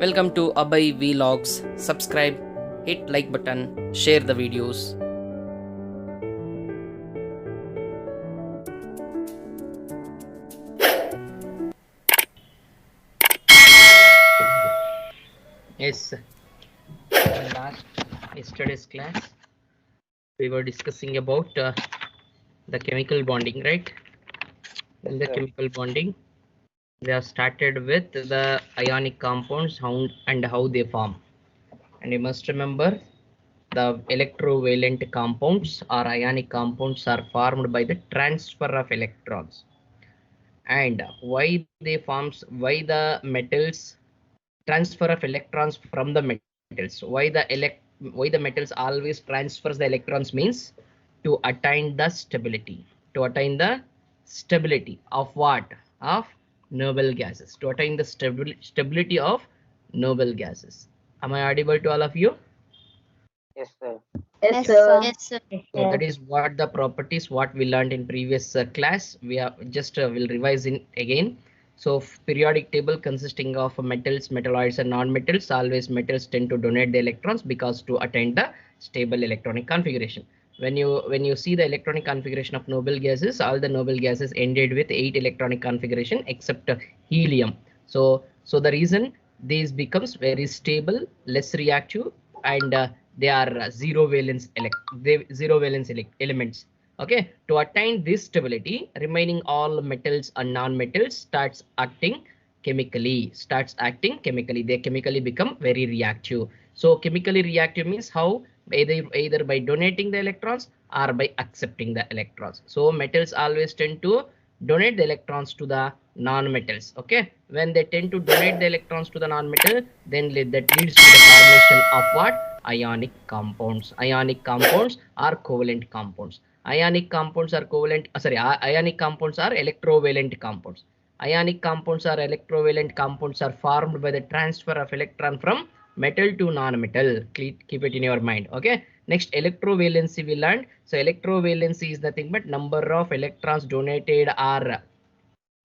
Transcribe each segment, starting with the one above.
Welcome to Abhay Vlogs. Subscribe, hit like button, share the videos. Yes, in last yesterday's class we were discussing about the chemical bonding, right? In the chemical bonding, they have started with the ionic compounds and how they form. And you must remember the electrovalent compounds or ionic compounds are formed by the transfer of electrons. And why the metals transfer of electrons from the metals, why the metals always transfers the electrons means to attain the stability of what, of noble gases, to attain the stability of noble gases. Am I audible to all of you? Yes, sir. Yes, sir. Yes, sir. So that is what the properties what we learned in previous class. We are just will revise in again. So periodic table consisting of metals, metalloids and non-metals. Always metals tend to donate the electrons because to attain the stable electronic configuration. When you see the electronic configuration of noble gases, all the noble gases ended with 8 electronic configuration except helium. So the reason these becomes very stable, less reactive, and they are elements. Okay, to attain this stability, remaining all metals and non-metals starts acting chemically. They chemically become very reactive. So chemically reactive means how, either by donating the electrons or by accepting the electrons. So metals always tend to donate the electrons to the non-metals. Okay, when they tend to donate the electrons to the non-metal, then that leads to the formation of what? Ionic compounds. Ionic compounds are covalent compounds. Ionic compounds are ionic compounds are electrovalent compounds. Ionic compounds are electrovalent compounds are formed by the transfer of electron from metal to non-metal. Keep it in your mind. Okay, next, electrovalency we learned. So electrovalency is nothing but number of electrons donated are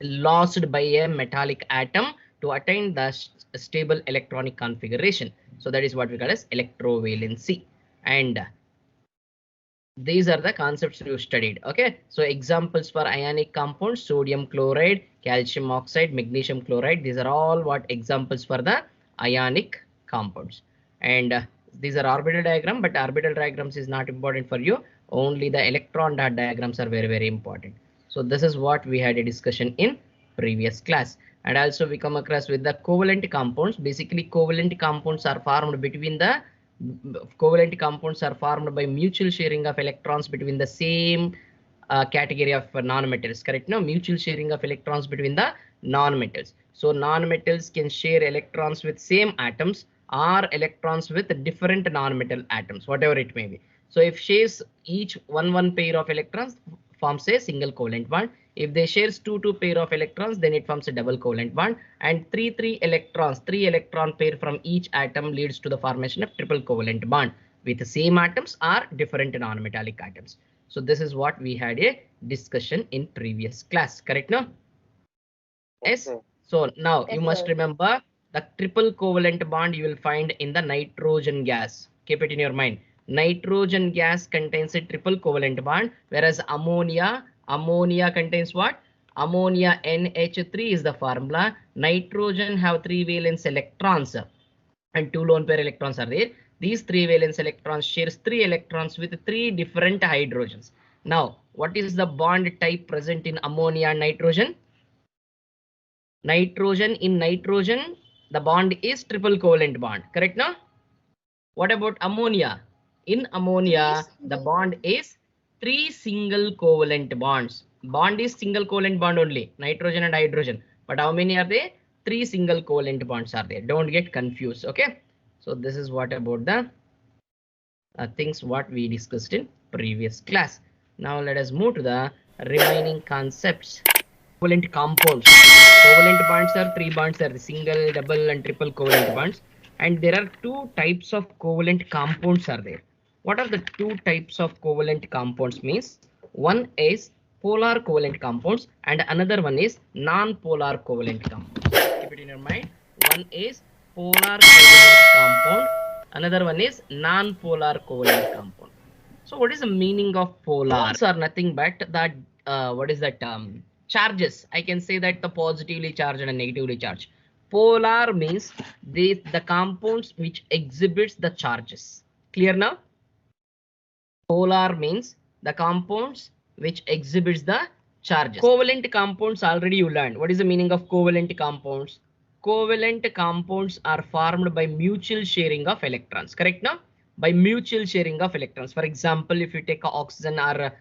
lost by a metallic atom to attain the stable electronic configuration. So that is what we call as electrovalency. And these are the concepts you studied. Okay, so examples for ionic compounds: sodium chloride, calcium oxide, magnesium chloride. These are all what examples for the ionic compounds. And these are orbital diagram, but orbital diagrams is not important for you. Only the electron dot diagrams are very important. So this is what we had a discussion in previous class. And also we come across with the covalent compounds. Basically covalent compounds are formed by mutual sharing of electrons between the same category of non-metals. Correct? No, mutual sharing of electrons between the non-metals. So non-metals can share electrons with same atoms or electrons with different non-metal atoms, whatever it may be. So if shares each one pair of electrons, forms a single covalent bond. If they shares two pair of electrons, then it forms a double covalent bond. And three electron pair from each atom leads to the formation of triple covalent bond with the same atoms or different non-metallic atoms. So this is what we had a discussion in previous class. Correct? No? Yes. So now you must remember the triple covalent bond you will find in the nitrogen gas. Keep it in your mind. Nitrogen gas contains a triple covalent bond, whereas ammonia contains what? Ammonia NH3 is the formula. Nitrogen have 3 valence electrons and 2 lone pair electrons are there. These 3 valence electrons shares 3 electrons with 3 different hydrogens. Now, what is the bond type present in ammonia and nitrogen? Nitrogen, the bond is triple covalent bond. Correct now? What about ammonia? In ammonia, the bond is 3 single covalent bonds. Bond is single covalent bond only, nitrogen and hydrogen. But how many are there? 3 single covalent bonds are there. Don't get confused. Okay. So this is what about the things what we discussed in previous class. Now let us move to the remaining concepts. Covalent compounds. Covalent bonds are 3 bonds, are single, double and triple covalent bonds. And there are 2 types of covalent compounds are there. What are the 2 types of covalent compounds means? One is polar covalent compounds and another one is non-polar covalent compounds. Keep it in your mind. One is polar covalent compound. Another one is non-polar covalent compound. So what is the meaning of polar? Poles are nothing but that what is that charges. I can say that the positively charged and negatively charged. Polar means the compounds which exhibits the charges. Clear now? Polar means the compounds which exhibits the charges. Covalent compounds already you learned. What is the meaning of covalent compounds? Covalent compounds are formed by mutual sharing of electrons. Correct now? By mutual sharing of electrons. For example, if you take a oxygen or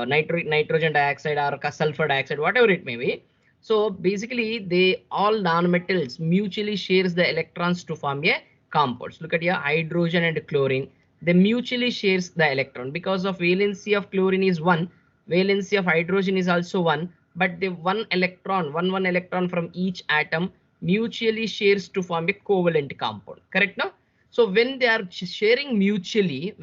nitrogen dioxide or sulfur dioxide, whatever it may be. So basically, they all nonmetals mutually shares the electrons to form a compounds. Look at here, hydrogen and chlorine. They mutually shares the electron because of valency of chlorine is 1, valency of hydrogen is also 1, but the one electron from each atom mutually shares to form a covalent compound. Correct now? So when they are sharing mutually,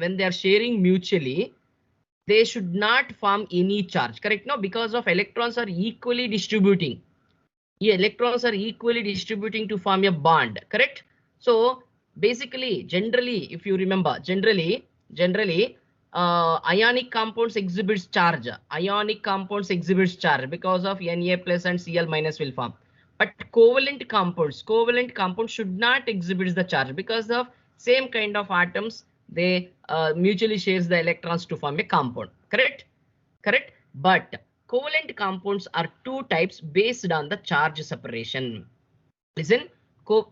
they should not form any charge. Correct now? Because of electrons are equally distributing. Yeah, electrons are equally distributing to form a bond. Correct? So basically, generally, if you remember, generally, ionic compounds exhibits charge. Ionic compounds exhibits charge because of Na plus and Cl minus will form. But covalent compounds should not exhibit the charge because of same kind of atoms. They mutually shares the electrons to form a compound. Correct? Correct? But covalent compounds are two types based on the charge separation. Listen,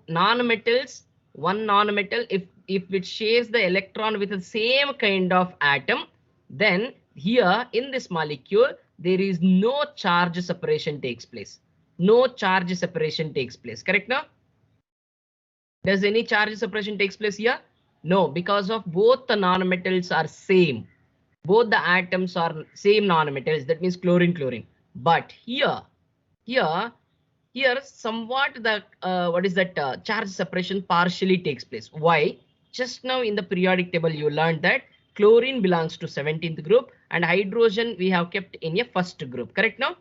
non-metals, one non-metal, if it shares the electron with the same kind of atom, then here in this molecule, there is no charge separation takes place. No charge separation takes place. Correct now? Does any charge separation takes place here? No, because of both the non-metals are same. Both the atoms are same nonmetals, that means chlorine. But here somewhat the what is that charge separation partially takes place. Why? Just now in the periodic table you learned that chlorine belongs to 17th group and hydrogen we have kept in a first group. Correct now?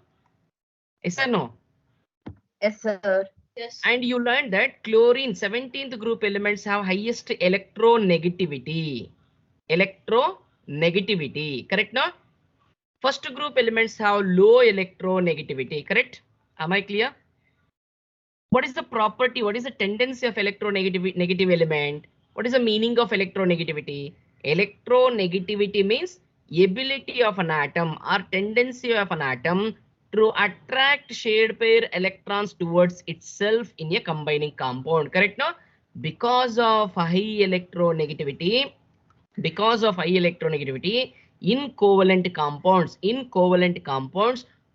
Yes or no? Yes, sir. Yes. And you learned that chlorine 17th group elements have highest electronegativity. Correct now? First group elements have low electronegativity. Correct? Am I clear? What is the property? What is the tendency of negative element? What is the meaning of electronegativity? Electronegativity means ability of an atom or tendency of an atom to attract shared pair electrons towards itself in a combining compound. Correct now? Because of high electronegativity, in covalent compounds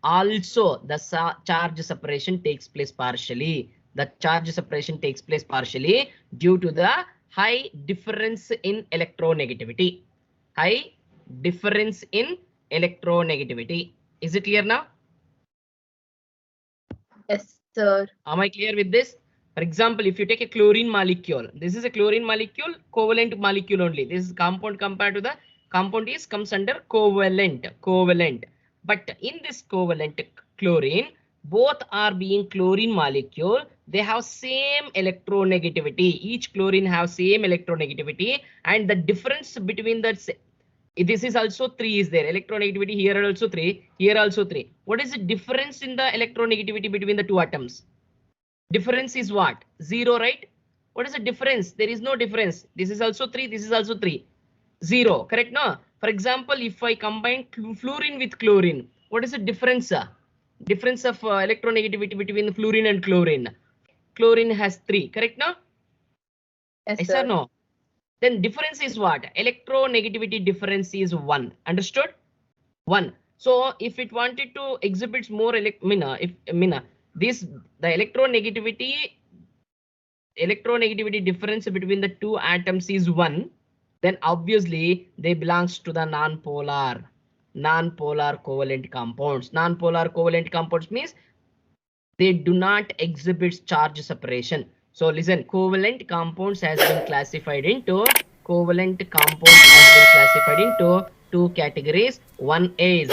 also the charge separation takes place partially. The charge separation takes place partially due to the high difference in electronegativity. High difference in electronegativity. Is it clear now? Yes, sir. Am I clear with this? For example, if you take a chlorine molecule, this is a chlorine molecule, covalent molecule only. This is compound compared to the compound is comes under covalent. But in this covalent chlorine, both are being chlorine molecule. They have same electronegativity. Each chlorine have same electronegativity, and the difference between the this is also 3 is there. Electronegativity here also 3, here also 3. What is the difference in the electronegativity between the two atoms? Difference is what? 0, right? What is the difference? There is no difference. This is also 3, this is also 3. 0, correct? No? For example, if I combine fluorine with chlorine, what is the difference? Difference of electronegativity between fluorine and chlorine. Chlorine has 3, correct? No? Yes, Yes or sir. no? Then difference is what? Electronegativity difference is 1. Understood? 1. So if it wanted to exhibit more the electronegativity difference between the two atoms is 1, then obviously they belongs to the non-polar covalent compounds. Non-polar covalent compounds means they do not exhibit charge separation. So listen, covalent compounds has been classified into two categories. One is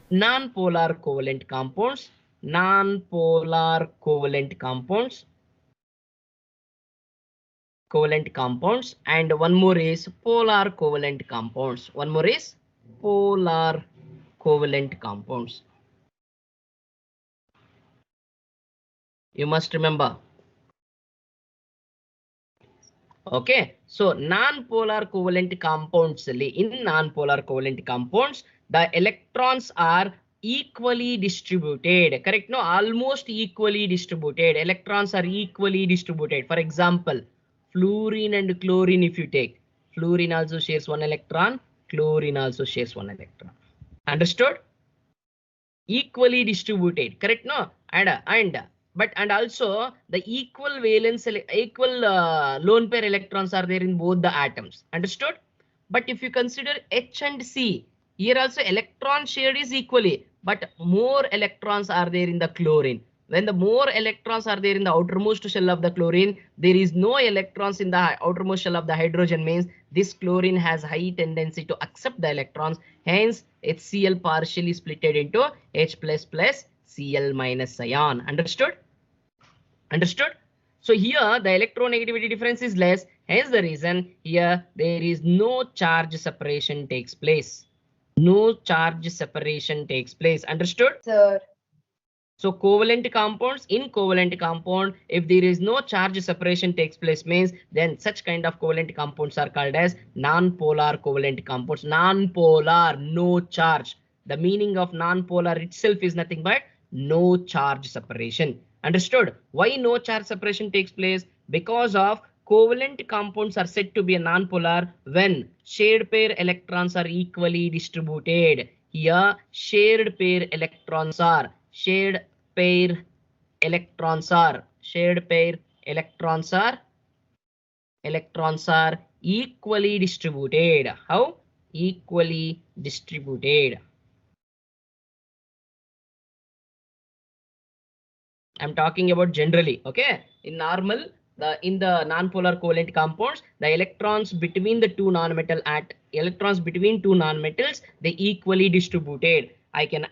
non-polar covalent compounds. covalent compounds, and one more is polar covalent compounds. One more is polar covalent compounds. You must remember. Okay, so non-polar covalent compounds, in non-polar covalent compounds, the electrons are equally distributed. Correct? No, almost equally distributed. Electrons are equally distributed. For example, fluorine and chlorine, if you take, fluorine also shares one electron, chlorine also shares one electron. Understood? Equally distributed. Correct? No, and also the equal valence, equal lone pair electrons are there in both the atoms. Understood? But if you consider H and C, here also electron share is equally, but more electrons are there in the chlorine. When the more electrons are there in the outermost shell of the chlorine, there is no electrons in the outermost shell of the hydrogen, means this chlorine has high tendency to accept the electrons. Hence, HCl partially splitted into H plus plus Cl minus ion. Understood? Understood? So here the electronegativity difference is less. Hence the reason here there is no charge separation takes place. No charge separation takes place. Understood? Sir. So covalent compounds, in covalent compound, if there is no charge separation takes place, means then such kind of covalent compounds are called as non-polar covalent compounds. Non-polar, no charge. The meaning of non-polar itself is nothing but no charge separation. Understood? Why no charge separation takes place? Because of covalent compounds are said to be a non-polar when shared pair electrons are equally distributed. Here shared pair electrons are shared pair electrons are equally distributed. How? Equally distributed. I'm talking about generally. Okay, in normal, in the non-polar covalent compounds, the electrons between the two non-metal electrons between two non-metals, they equally distributed. I can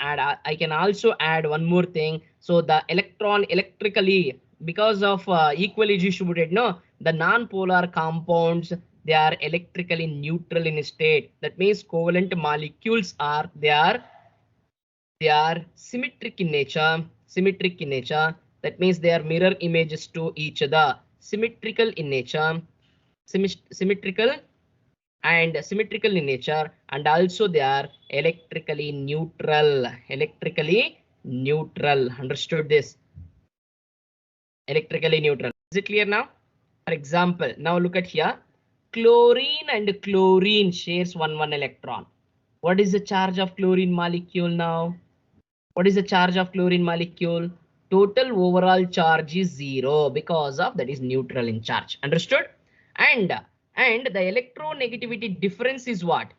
also add one more thing. So the electron electrically, because of equally distributed, no, the non-polar compounds, they are electrically neutral in state. That means covalent molecules are symmetric in nature. That means they are mirror images to each other. Symmetrical in nature. Symmetrical in nature, and also they are electrically neutral. Understood this? Electrically neutral. Is it clear now? For example, now look at here. Chlorine and chlorine shares one electron. What is the charge of chlorine molecule now? What is the charge of chlorine molecule? Total overall charge is 0 because of that is neutral in charge. Understood? And the electronegativity difference is what?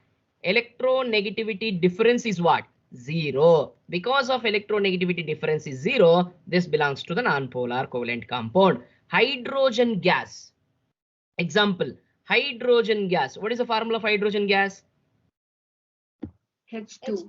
Electronegativity difference is what? 0. Because of electronegativity difference is 0, this belongs to the non-polar covalent compound. Hydrogen gas. Example, hydrogen gas. What is the formula of hydrogen gas? H2.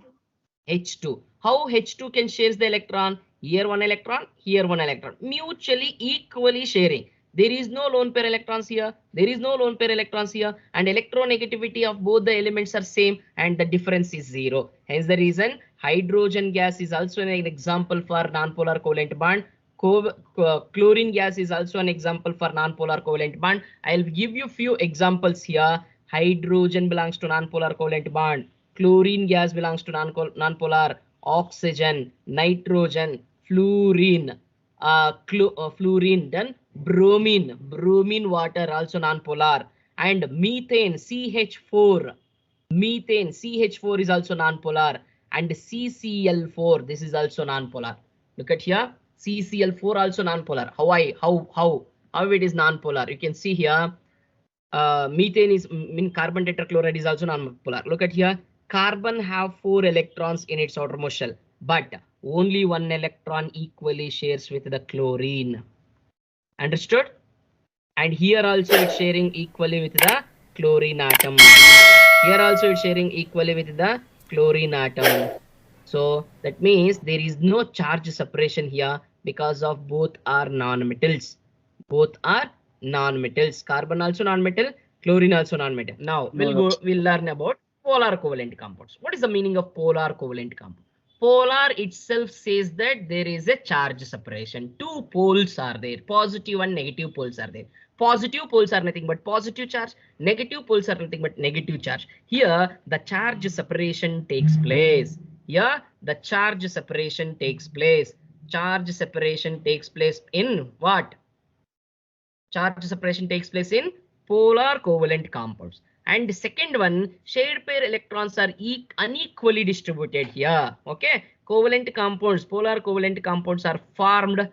H2. How H2 can share the electron? Here one electron, here one electron. Mutually equally sharing. There is no lone pair electrons here. And electronegativity of both the elements are same and the difference is 0. Hence the reason hydrogen gas is also an example for non-polar covalent bond. Chlorine gas is also an example for non-polar covalent bond. I'll give you few examples here. Hydrogen belongs to non-polar covalent bond. Chlorine gas belongs to non-polar. Oxygen, nitrogen, fluorine, fluorine, then bromine water also non-polar, and methane CH4 is also non-polar, and CCl4, this is also non-polar. Look at here, CCl4 also non-polar. How it is non-polar? You can see here, methane is carbon tetrachloride is also non-polar. Look at here, carbon have 4 electrons in its outermost shell, but only 1 electron equally shares with the chlorine. Understood? And here also it's sharing equally with the chlorine atom. So that means there is no charge separation here because of both are non-metals. non-metals. Carbon also non-metal, chlorine also non-metal. Now we'll learn about polar covalent compounds. What is the meaning of polar covalent compound? Polar itself says that there is a charge separation. Two poles are there, positive and negative poles are there. Positive poles are nothing but positive charge, negative poles are nothing but negative charge. Here the charge separation takes place. Here the charge separation takes place. Charge separation takes place in what? Charge separation takes place in polar covalent compounds. And the second one, shared pair electrons are unequally distributed here. Okay, covalent compounds, polar covalent compounds are formed.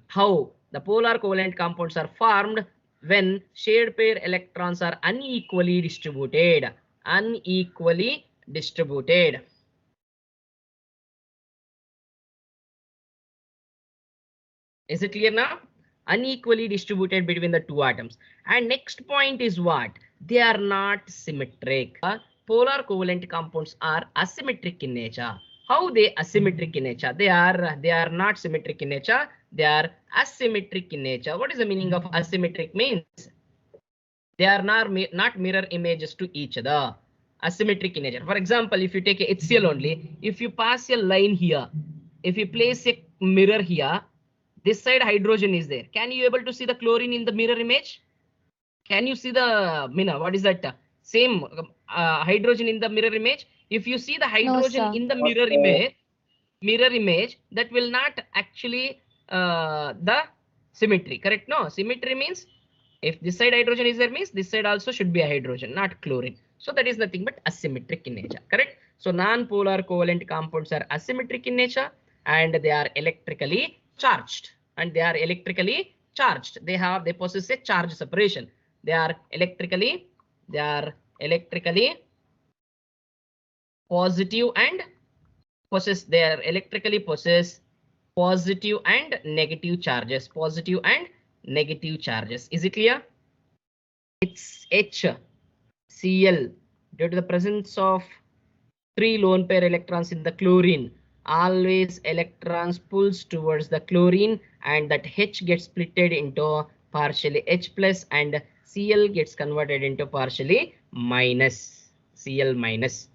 How? The polar covalent compounds are formed when shared pair electrons are unequally distributed. Unequally distributed. Is it clear now? Unequally distributed between the two atoms. And next point is what? They are not symmetric. Polar covalent compounds are asymmetric in nature. How they asymmetric in nature? They are not symmetric in nature. They are asymmetric in nature. What is the meaning of asymmetric? Means they are not mirror images to each other. Asymmetric in nature. For example, if you take a HCl only, if you pass a line here, if you place a mirror here, this side hydrogen is there. Can you able to see the chlorine in the mirror image? Can you see the what is that? Same hydrogen in the mirror image. If you see the hydrogen in the mirror image, that will not actually the symmetry. Correct? No, symmetry means if this side hydrogen is there means this side also should be a hydrogen, not chlorine. So that is nothing but asymmetric in nature. Correct? So non-polar covalent compounds are asymmetric in nature and they are electrically charged. And they are electrically charged. They possess a charge separation. They are electrically positive and possess. They are electrically possess positive and negative charges. Positive and negative charges. Is it clear? It's HCl due to the presence of 3 lone pair electrons in the chlorine. Always electrons pulls towards the chlorine and that H gets splitted into partially H plus and Cl gets converted into partially minus Cl minus.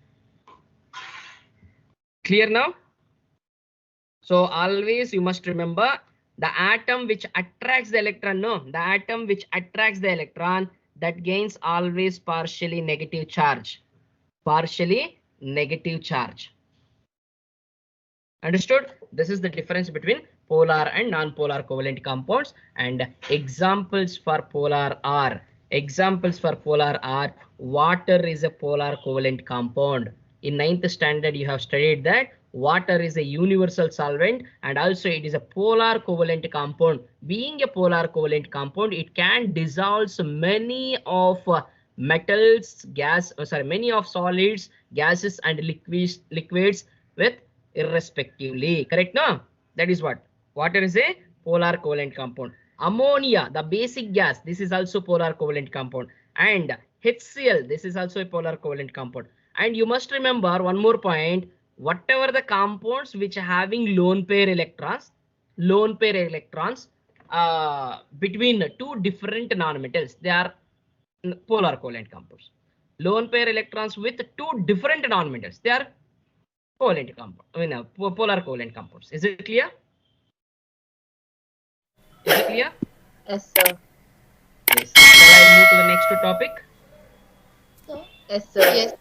Clear now? So always you must remember the atom which attracts the electron, the atom which attracts the electron that gains always partially negative charge. Partially negative charge. Understood? This is the difference between polar and non-polar covalent compounds and examples for polar are. Examples for polar are water is a polar covalent compound. In 9th standard you have studied that water is a universal solvent and also it is a polar covalent compound. Being a polar covalent compound, it can dissolve many of metals, many of solids, gases and liquids with irrespectively. Correct? No? That is what? Water is a polar covalent compound. Ammonia, the basic gas, this is also polar covalent compound. And HCl, this is also a polar covalent compound. And you must remember one more point, whatever the compounds which are having lone pair electrons between two different nonmetals, they are polar covalent compounds. Lone pair electrons with two different nonmetals, they are covalent compound, polar covalent compounds. Is it clear? Is it clear? Yes, sir. Yes. Shall I move to the next topic? Yes, sir. Yes.